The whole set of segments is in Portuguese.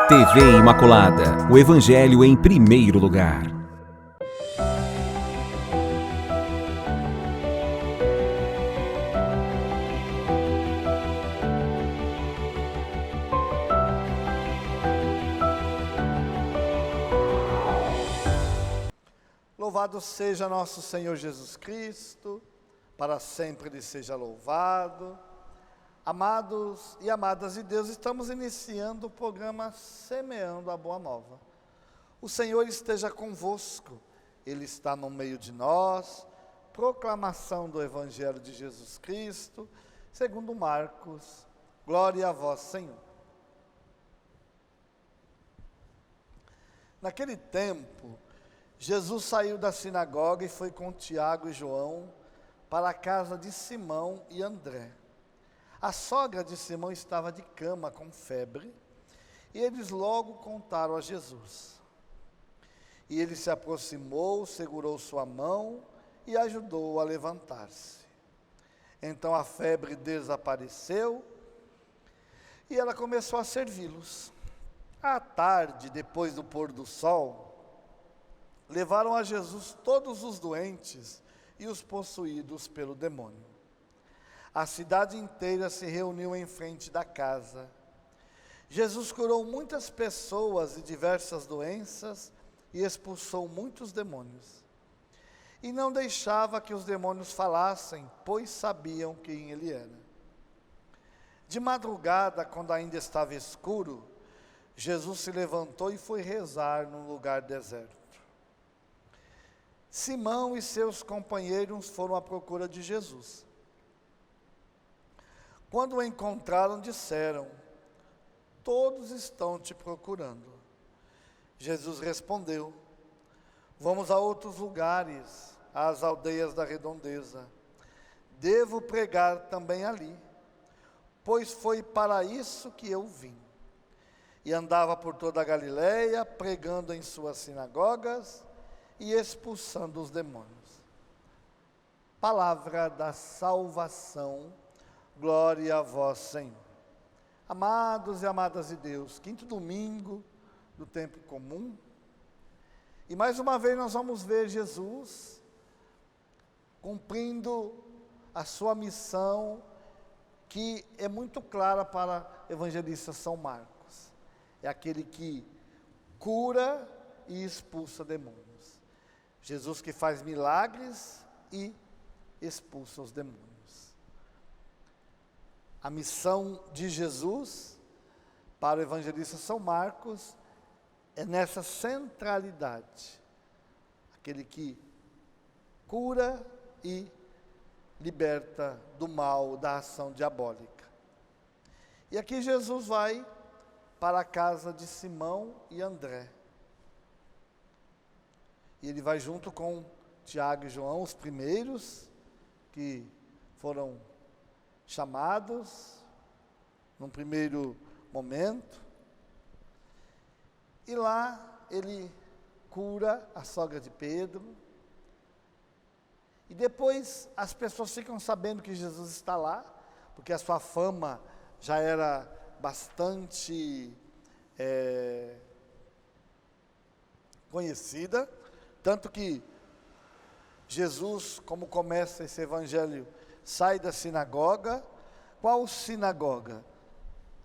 TV Imaculada, o Evangelho em primeiro lugar. Louvado seja nosso Senhor Jesus Cristo, para sempre Ele seja louvado. Amados e amadas de Deus, estamos iniciando o programa Semeando a Boa Nova. O Senhor esteja convosco, Ele está no meio de nós. Proclamação do Evangelho de Jesus Cristo, segundo Marcos. Glória a vós, Senhor. Naquele tempo, Jesus saiu da sinagoga e foi com Tiago e João para a casa de Simão e André. A sogra de Simão estava de cama com febre, e eles logo contaram a Jesus. E ele se aproximou, segurou sua mão e ajudou-o a levantar-se. Então a febre desapareceu e ela começou a servi-los. À tarde, depois do pôr do sol, levaram a Jesus todos os doentes e os possuídos pelo demônio. A cidade inteira se reuniu em frente da casa. Jesus curou muitas pessoas de diversas doenças e expulsou muitos demônios. E não deixava que os demônios falassem, pois sabiam quem ele era. De madrugada, quando ainda estava escuro, Jesus se levantou e foi rezar num lugar deserto. Simão e seus companheiros foram à procura de Jesus. Quando o encontraram, disseram: todos estão te procurando. Jesus respondeu: vamos a outros lugares, às aldeias da redondeza. Devo pregar também ali, pois foi para isso que eu vim. E andava por toda a Galileia, pregando em suas sinagogas e expulsando os demônios. Palavra da salvação. Glória a vós, Senhor. Amados e amadas de Deus, quinto domingo do tempo comum. E mais uma vez nós vamos ver Jesus cumprindo a sua missão, que é muito clara para o evangelista São Marcos. É aquele que cura e expulsa demônios. Jesus que faz milagres e expulsa os demônios. A missão de Jesus para o evangelista São Marcos é nessa centralidade. Aquele que cura e liberta do mal, da ação diabólica. E aqui Jesus vai para a casa de Simão e André. E ele vai junto com Tiago e João, os primeiros que foram chamados num primeiro momento. E lá ele cura a sogra de Pedro. E depois as pessoas ficam sabendo que Jesus está lá, porque a sua fama já era bastante conhecida, tanto que Jesus, como começa esse evangelho, sai da sinagoga. Qual sinagoga?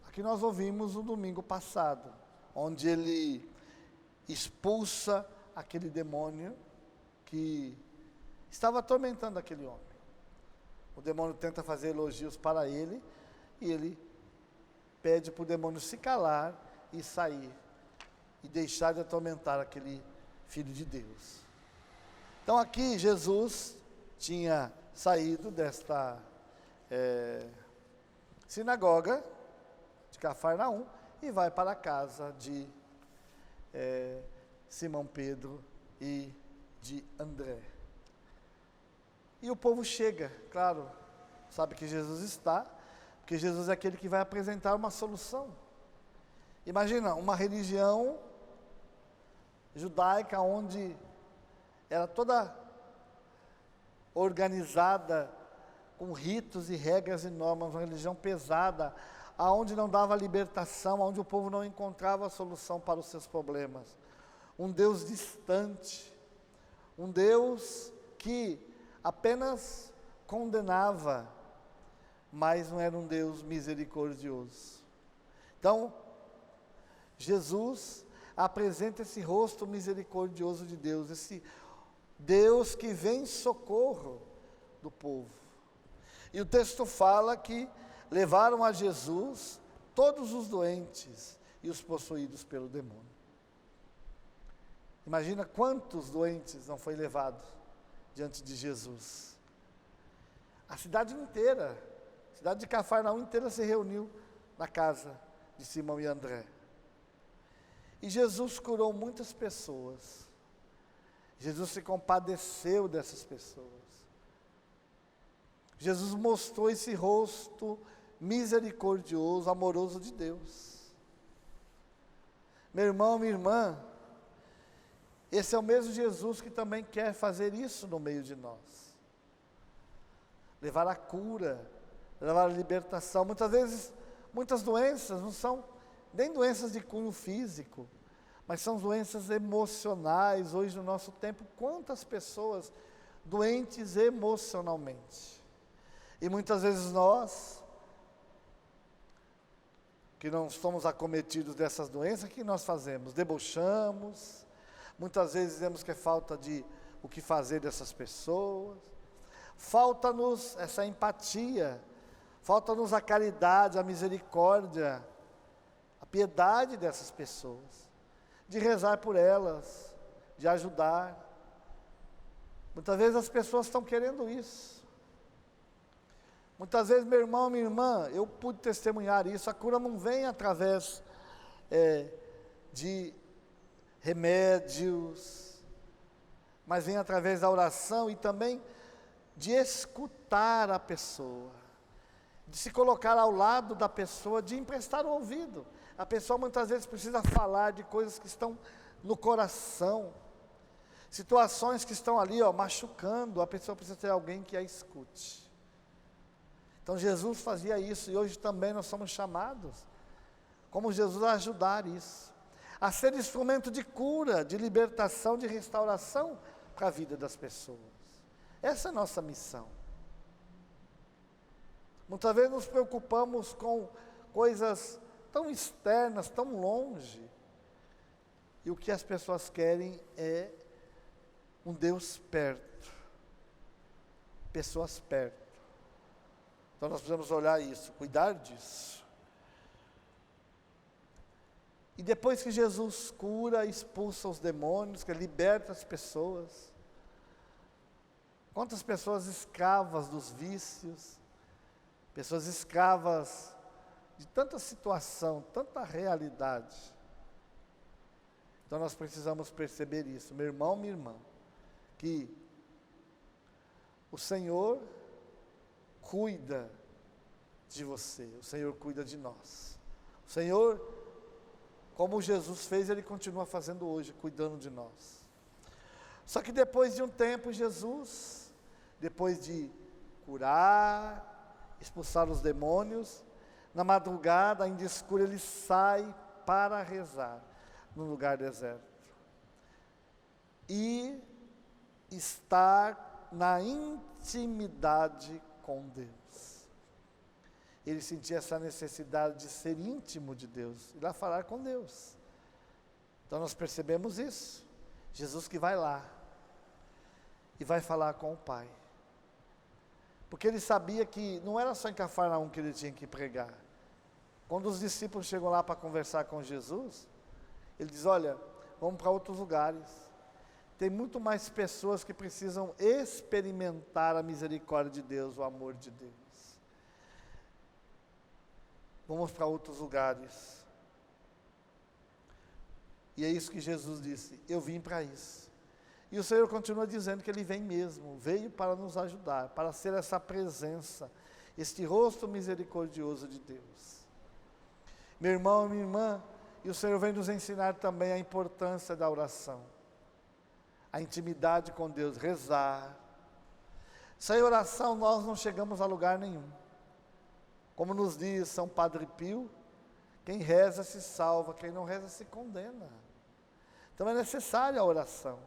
A que nós ouvimos no domingo passado, onde ele expulsa aquele demônio que estava atormentando aquele homem. O demônio tenta fazer elogios para ele, e ele pede para o demônio se calar e sair, e deixar de atormentar aquele filho de Deus. Então aqui Jesus tinha saído desta sinagoga de Cafarnaum e vai para a casa de Simão Pedro e de André. E o povo chega, claro, sabe que Jesus está, porque Jesus é aquele que vai apresentar uma solução. Imagina, uma religião judaica onde era toda organizada com ritos e regras e normas, uma religião pesada, aonde não dava libertação, aonde o povo não encontrava a solução para os seus problemas. Um Deus distante, um Deus que apenas condenava, mas não era um Deus misericordioso. Então, Jesus apresenta esse rosto misericordioso de Deus, esse Deus que vem em socorro do povo. E o texto fala que levaram a Jesus todos os doentes e os possuídos pelo demônio. Imagina quantos doentes não foi levado diante de Jesus. A cidade inteira, a cidade de Cafarnaum inteira se reuniu na casa de Simão e André. E Jesus curou muitas pessoas. Jesus se compadeceu dessas pessoas. Jesus mostrou esse rosto misericordioso, amoroso de Deus. Meu irmão, minha irmã, esse é o mesmo Jesus que também quer fazer isso no meio de nós. Levar a cura, levar a libertação. Muitas vezes, muitas doenças não são nem doenças de cunho físico, mas são doenças emocionais. Hoje no nosso tempo, quantas pessoas doentes emocionalmente. E muitas vezes nós, que não somos acometidos dessas doenças, o que nós fazemos? Debochamos, muitas vezes dizemos que é falta de o que fazer dessas pessoas, falta-nos essa empatia, falta-nos a caridade, a misericórdia, a piedade dessas pessoas, de rezar por elas, de ajudar. Muitas vezes as pessoas estão querendo isso. Muitas vezes, meu irmão, minha irmã, eu pude testemunhar isso, a cura não vem através de remédios, mas vem através da oração e também de escutar a pessoa, de se colocar ao lado da pessoa, de emprestar o ouvido. A pessoa muitas vezes precisa falar de coisas que estão no coração, situações que estão ali, machucando, a pessoa precisa ter alguém que a escute. Então Jesus fazia isso, e hoje também nós somos chamados, como Jesus, a ajudar isso, a ser instrumento de cura, de libertação, de restauração para a vida das pessoas. Essa é a nossa missão. Muitas vezes nos preocupamos com coisas tão externas, tão longe, e o que as pessoas querem é um Deus perto, pessoas perto. Então nós precisamos olhar isso, cuidar disso. E depois que Jesus cura, expulsa os demônios, que liberta as pessoas, quantas pessoas escravas dos vícios, pessoas escravas de tanta situação, tanta realidade. Então nós precisamos perceber isso, meu irmão, minha irmã, que o Senhor cuida de você, o Senhor cuida de nós. O Senhor, como Jesus fez, Ele continua fazendo hoje, cuidando de nós. Só que depois de um tempo, Jesus, depois de curar, expulsar os demônios, na madrugada, ainda escura, Ele sai para rezar num lugar deserto. E estar na intimidade com Deus. Ele sentia essa necessidade de ser íntimo de Deus, ir lá falar com Deus. Então nós percebemos isso. Jesus que vai lá e vai falar com o Pai. Porque ele sabia que não era só em Cafarnaum que ele tinha que pregar. Quando os discípulos chegam lá para conversar com Jesus, ele diz: olha, vamos para outros lugares. Tem muito mais pessoas que precisam experimentar a misericórdia de Deus, o amor de Deus. Vamos para outros lugares. E é isso que Jesus disse: eu vim para isso. E o Senhor continua dizendo que Ele vem mesmo, veio para nos ajudar, para ser essa presença, este rosto misericordioso de Deus. Meu irmão, minha irmã, e o Senhor vem nos ensinar também a importância da oração, a intimidade com Deus, rezar. Sem oração nós não chegamos a lugar nenhum. Como nos diz São Padre Pio, quem reza se salva, quem não reza se condena. Então é necessária a oração,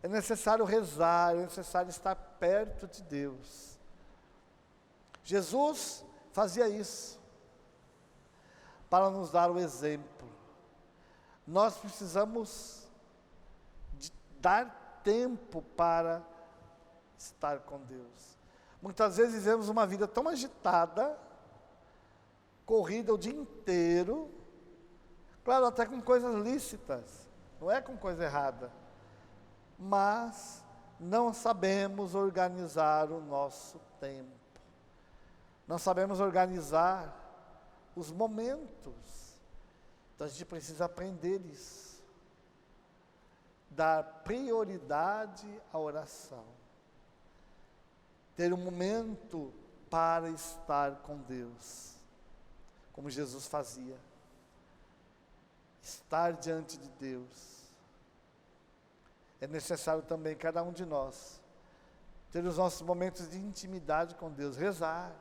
é necessário rezar, é necessário estar perto de Deus. Jesus fazia isso para nos dar o exemplo. Nós precisamos dar tempo para estar com Deus. Muitas vezes vivemos uma vida tão agitada, corrida o dia inteiro, claro, até com coisas lícitas, não é com coisa errada, mas não sabemos organizar o nosso tempo, não sabemos organizar os momentos. Então a gente precisa aprender isso, dar prioridade à oração, ter um momento para estar com Deus, como Jesus fazia, estar diante de Deus. É necessário também cada um de nós ter os nossos momentos de intimidade com Deus, rezar.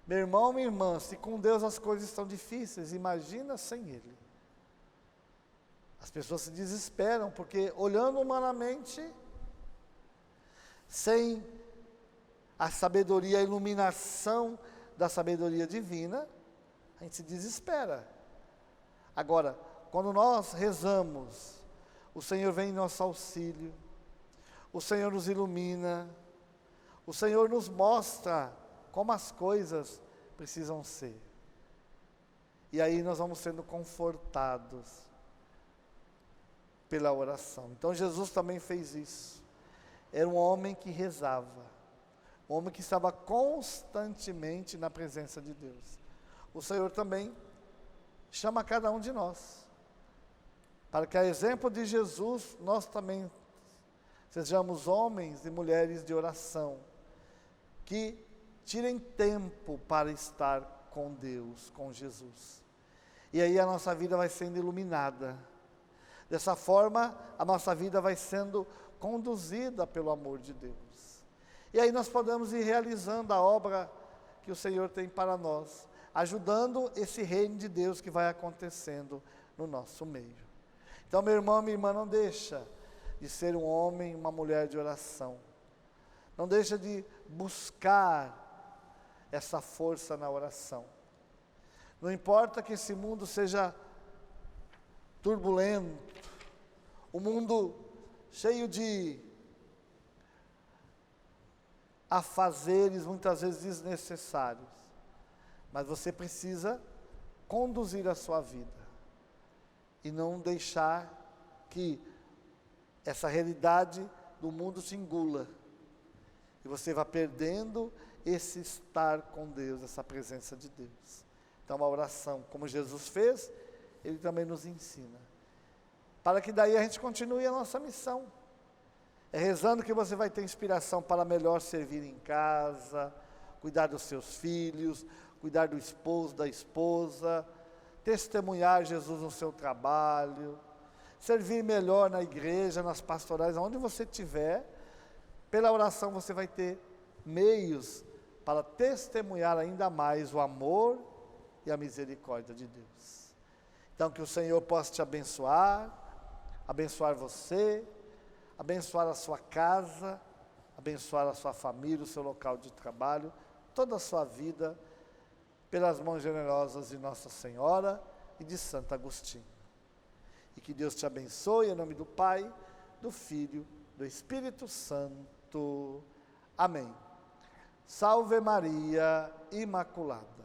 Meu irmão, minha irmã, se com Deus as coisas estão difíceis, imagina sem Ele. As pessoas se desesperam, porque olhando humanamente, sem a sabedoria, a iluminação da sabedoria divina, a gente se desespera. Agora, quando nós rezamos, o Senhor vem em nosso auxílio, o Senhor nos ilumina, o Senhor nos mostra como as coisas precisam ser. E aí nós vamos sendo confortados pela oração. Então Jesus também fez isso. Era um homem que rezava, um homem que estava constantemente na presença de Deus. O Senhor também chama cada um de nós, para que a exemplo de Jesus, nós também sejamos homens e mulheres de oração, que tirem tempo para estar com Deus, com Jesus. E aí a nossa vida vai sendo iluminada. Dessa forma, a nossa vida vai sendo conduzida pelo amor de Deus. E aí nós podemos ir realizando a obra que o Senhor tem para nós, ajudando esse reino de Deus que vai acontecendo no nosso meio. Então, meu irmão, minha irmã, não deixa de ser um homem, uma mulher de oração. Não deixa de buscar essa força na oração. Não importa que esse mundo seja turbulento, um mundo cheio de afazeres, muitas vezes desnecessários, mas você precisa conduzir a sua vida e não deixar que essa realidade do mundo te engula e você vá perdendo esse estar com Deus, essa presença de Deus. Então a oração, como Jesus fez, Ele também nos ensina, para que daí a gente continue a nossa missão. É rezando que você vai ter inspiração para melhor servir em casa, cuidar dos seus filhos, cuidar do esposo, da esposa, testemunhar Jesus no seu trabalho, servir melhor na igreja, nas pastorais, onde você estiver. Pela oração você vai ter meios para testemunhar ainda mais o amor e a misericórdia de Deus. Então que o Senhor possa te abençoar, abençoar você, abençoar a sua casa, abençoar a sua família, o seu local de trabalho, toda a sua vida, pelas mãos generosas de Nossa Senhora e de Santo Agostinho. E que Deus te abençoe, em nome do Pai, do Filho, do Espírito Santo. Amém. Salve Maria Imaculada.